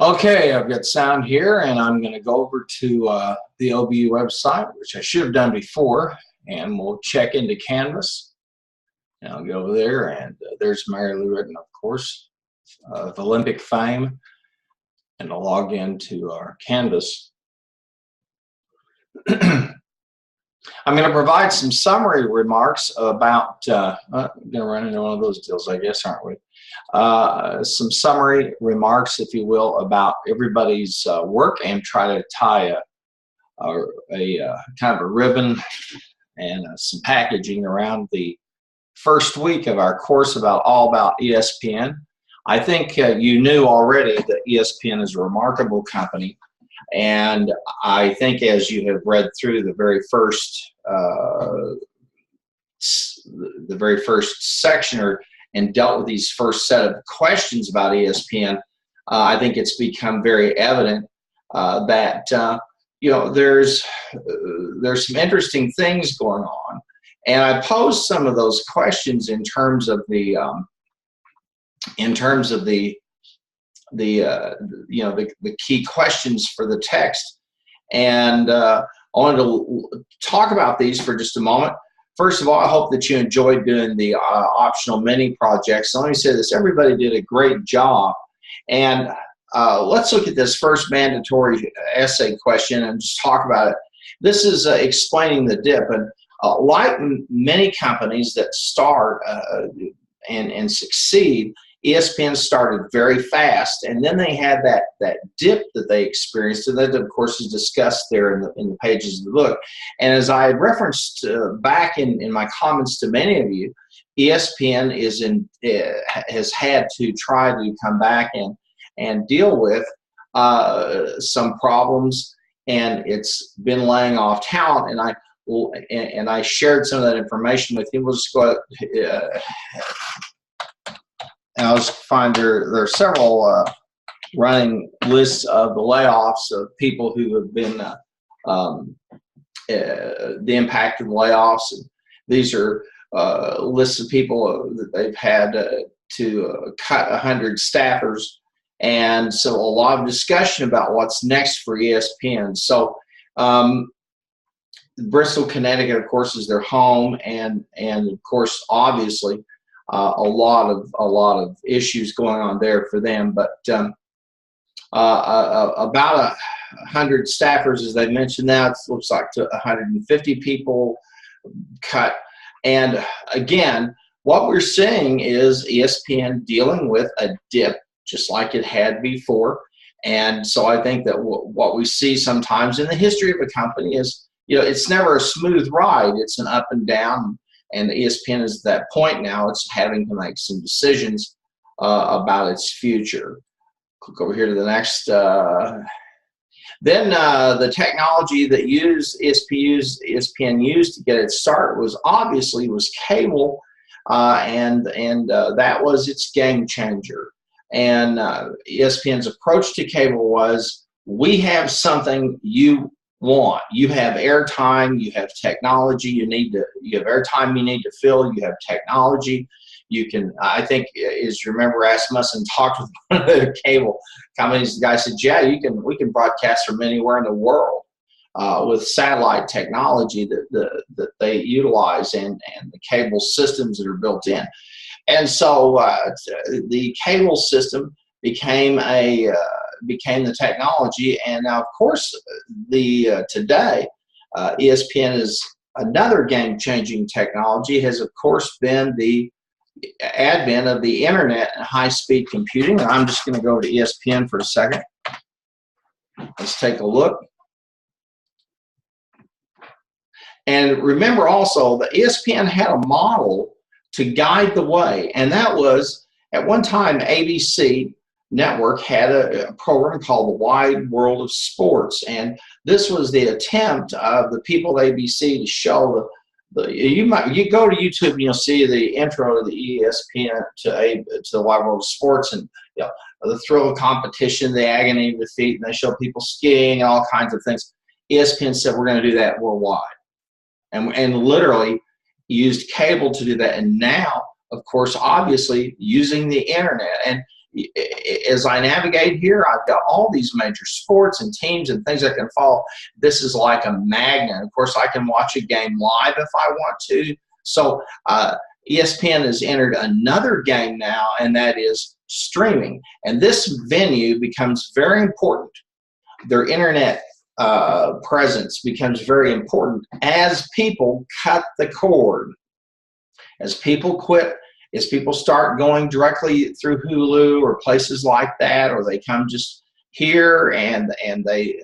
Okay, I've got sound here, and I'm going to go over to the OBU website, which I should have done before, and we'll check into Canvas. And I'll go over there, and there's Mary Lou Retton, of course, of Olympic fame, and I'll log into our Canvas. I'm going to provide some summary remarks about, we're going to run into one of those deals, I guess, aren't we? Some summary remarks, if you will, about everybody's work, and try to tie a kind of a ribbon and some packaging around the first week of our course all about ESPN. I think you knew already that ESPN is a remarkable company, and I think as you have read through the very first section and dealt with these first set of questions about ESPN, I think it's become very evident that there's some interesting things going on, and I posed some of those questions in terms of the key questions for the text, and I wanted to talk about these for just a moment. First of all, I hope that you enjoyed doing the optional mini projects. So let me say this: everybody did a great job, and let's look at this first mandatory essay question and just talk about it. This is explaining the dip, and like many companies that start and succeed, ESPN started very fast, and then they had that dip that they experienced, and that, of course, is discussed there in the pages of the book. And as I had referenced back in my comments to many of you, ESPN has had to try to come back and deal with some problems, and it's been laying off talent. And I shared some of that information with you. We'll just go and I'll just find there are several running lists of the layoffs of people who have been the impact of the layoffs. And these are lists of people that they've had to cut 100 staffers, and so a lot of discussion about what's next for ESPN. So Bristol, Connecticut, of course, is their home, and of course, obviously, a lot of issues going on there for them. But about 100 staffers, as they mentioned, now it looks like 150 people cut. And again, what we're seeing is ESPN dealing with a dip, just like it had before. And so I think that what we see sometimes in the history of a company is, it's never a smooth ride. It's an up and down. And ESPN is at that point now. It's having to make some decisions about its future. Click over here to the next. Then the technology that ESPN used to get its start was cable, and that was its game changer. And ESPN's approach to cable was, we have something you want. You have airtime, you have technology, you have airtime you need to fill, you have technology. You can, I think, as you remember, Rasmussen talked with one of the cable companies. The guy said, yeah, we can broadcast from anywhere in the world with satellite technology that they utilize, and the cable systems that are built in. And so the cable system became the technology, and now, of course, today ESPN is another game-changing technology. Has, of course, been the advent of the internet and high-speed computing. And I'm just going to go to ESPN for a second. Let's take a look. And remember also that ESPN had a model to guide the way, and that was, at one time, ABC Network had a program called The Wide World of Sports, and this was the attempt of the people at ABC to show you go to YouTube and you'll see the intro to the ESPN to the Wide World of Sports, and the thrill of competition, the agony of defeat, and they show people skiing and all kinds of things. ESPN said, we're going to do that worldwide, and literally used cable to do that. And now, of course, obviously using the internet, and as I navigate here, I've got all these major sports and teams and things I can follow. This is like a magnet. Of course, I can watch a game live if I want to. So ESPN has entered another game now, and that is streaming. And this venue becomes very important. Their internet presence becomes very important as people cut the cord. As people quit, as people start going directly through Hulu or places like that, or they come just here and they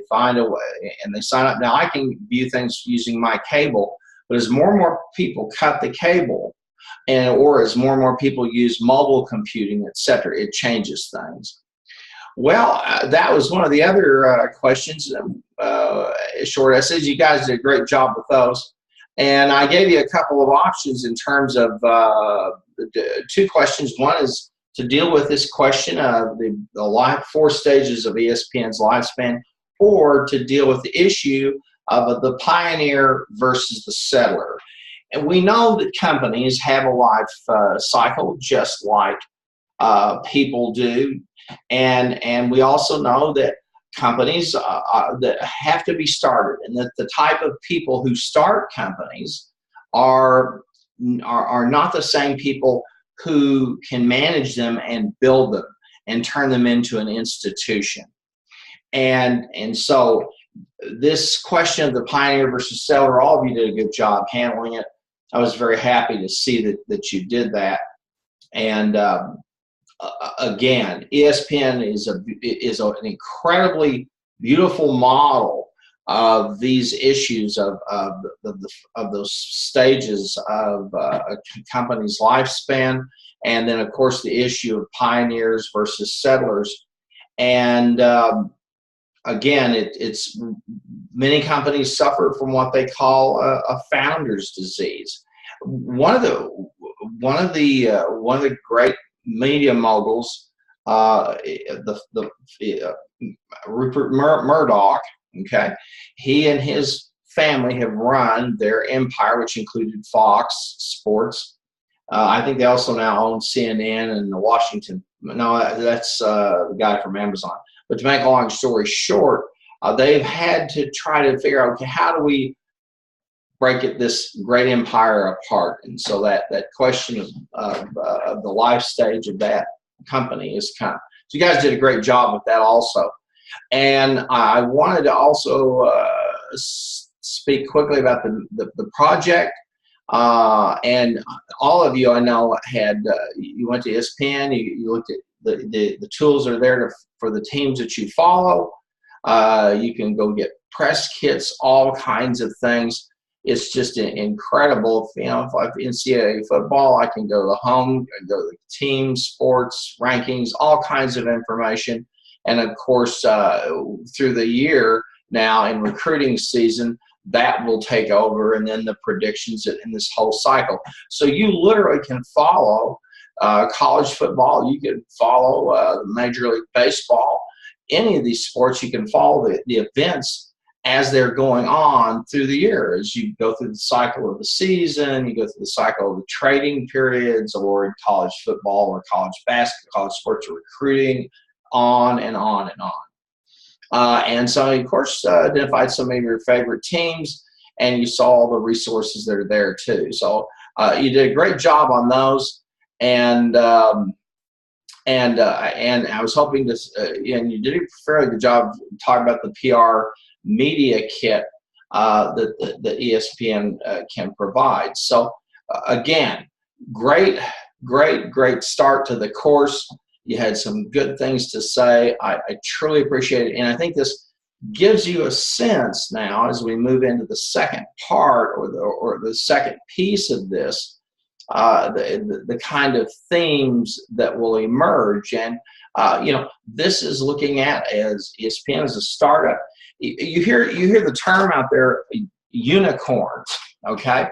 find a way and they sign up. Now I can view things using my cable, but as more and more people cut the cable, or as more and more people use mobile computing, etc., it changes things. Well, that was one of the other questions, short essays. You guys did a great job with those. And I gave you a couple of options in terms of two questions. One is to deal with this question of the 4 stages of ESPN's lifespan, or to deal with the issue of the pioneer versus the settler. And we know that companies have a life cycle just like people do. And we also know that companies that have to be started, and that the type of people who start companies are not the same people who can manage them and build them and turn them into an institution. And so this question of the pioneer versus settler, all of you did a good job handling it. I was very happy to see that you did that. And again, ESPN is an incredibly beautiful model of these issues of those stages of a company's lifespan, and then of course the issue of pioneers versus settlers. And again, it's many companies suffer from what they call a founder's disease. One of the great media moguls, Rupert Murdoch, okay, he and his family have run their empire, which included Fox Sports. I think they also now own CNN and the Washington. No, that's the guy from Amazon. But to make a long story short, they've had to try to figure out, okay, how do we break this great empire apart? And so that question of the life stage of that company is kind of, so you guys did a great job with that also. And I wanted to also speak quickly about the project. And all of you I know had, you went to ESPN, you looked at the tools are there for the teams that you follow. You can go get press kits, all kinds of things. It's just incredible. If I've NCAA football, I can go to the home, go to the team, sports, rankings, all kinds of information. And of course, through the year now in recruiting season, that will take over, and then the predictions in this whole cycle. So you literally can follow college football. You can follow Major League Baseball. Any of these sports, you can follow the events as they're going on through the year. As you go through the cycle of the season, you go through the cycle of the trading periods, or in college football or college basketball, college sports or recruiting, on and on and on. And so, of course, identified some of your favorite teams, and you saw all the resources that are there too. So you did a great job on those, and I was hoping to, and you did a fairly good job talking about the PR media kit that ESPN can provide. So again, great start to the course. You had some good things to say. I truly appreciate it, and I think this gives you a sense now as we move into the second part, or the second piece of this, the kind of themes that will emerge. And this is looking at as ESPN as a startup. You hear the term out there, unicorns, okay?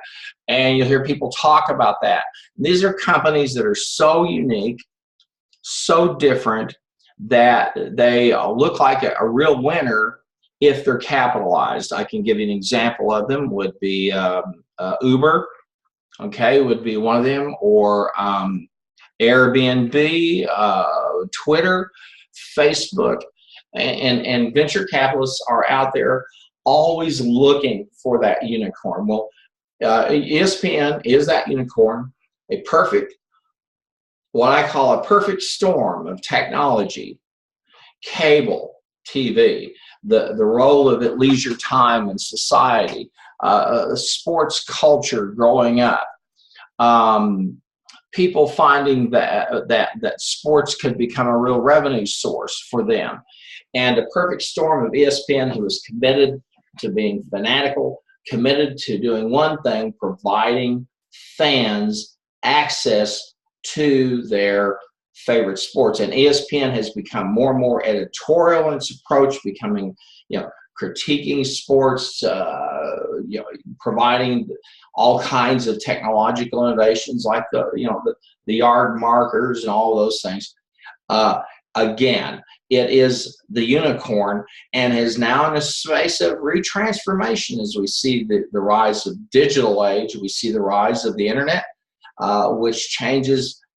And you'll hear people talk about that. These are companies that are so unique, so different, that they look like a real winner if they're capitalized. I can give you an example of them. Would be Uber, okay, would be one of them, or Airbnb, Twitter, Facebook, and venture capitalists are out there always looking for that unicorn. Well, ESPN is that unicorn, a perfect, what I call a perfect storm of technology, cable TV, the role of it leisure time in society, sports culture growing up, people finding that sports could become a real revenue source for them, and a perfect storm of ESPN, who is committed to being fanatical, committed to doing one thing: providing fans access to their favorite sports. And ESPN has become more and more editorial in its approach, becoming, critiquing sports, providing all kinds of technological innovations like the yard markers and all those things. Again, it is the unicorn, and is now in a space of retransformation as we see the rise of digital age. We see the rise of the internet, which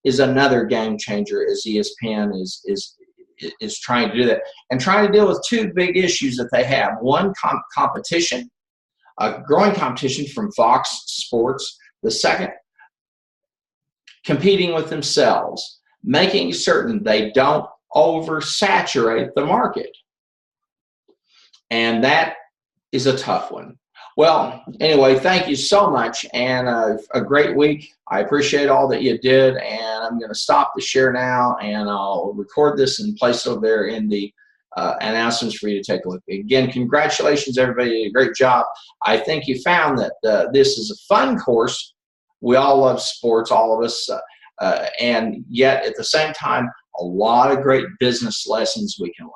is another game changer, as ESPN is trying to do that, and trying to deal with two big issues that they have. One, competition, growing competition from Fox Sports. The second, competing with themselves, making certain they don't oversaturate the market. And that is a tough one. Well, anyway, thank you so much, and a great week. I appreciate all that you did, and I'm going to stop the share now, and I'll record this and place it over there in the announcements for you to take a look. Again, congratulations, everybody. A great job. I think you found that this is a fun course. We all love sports, all of us, and yet at the same time, a lot of great business lessons we can learn.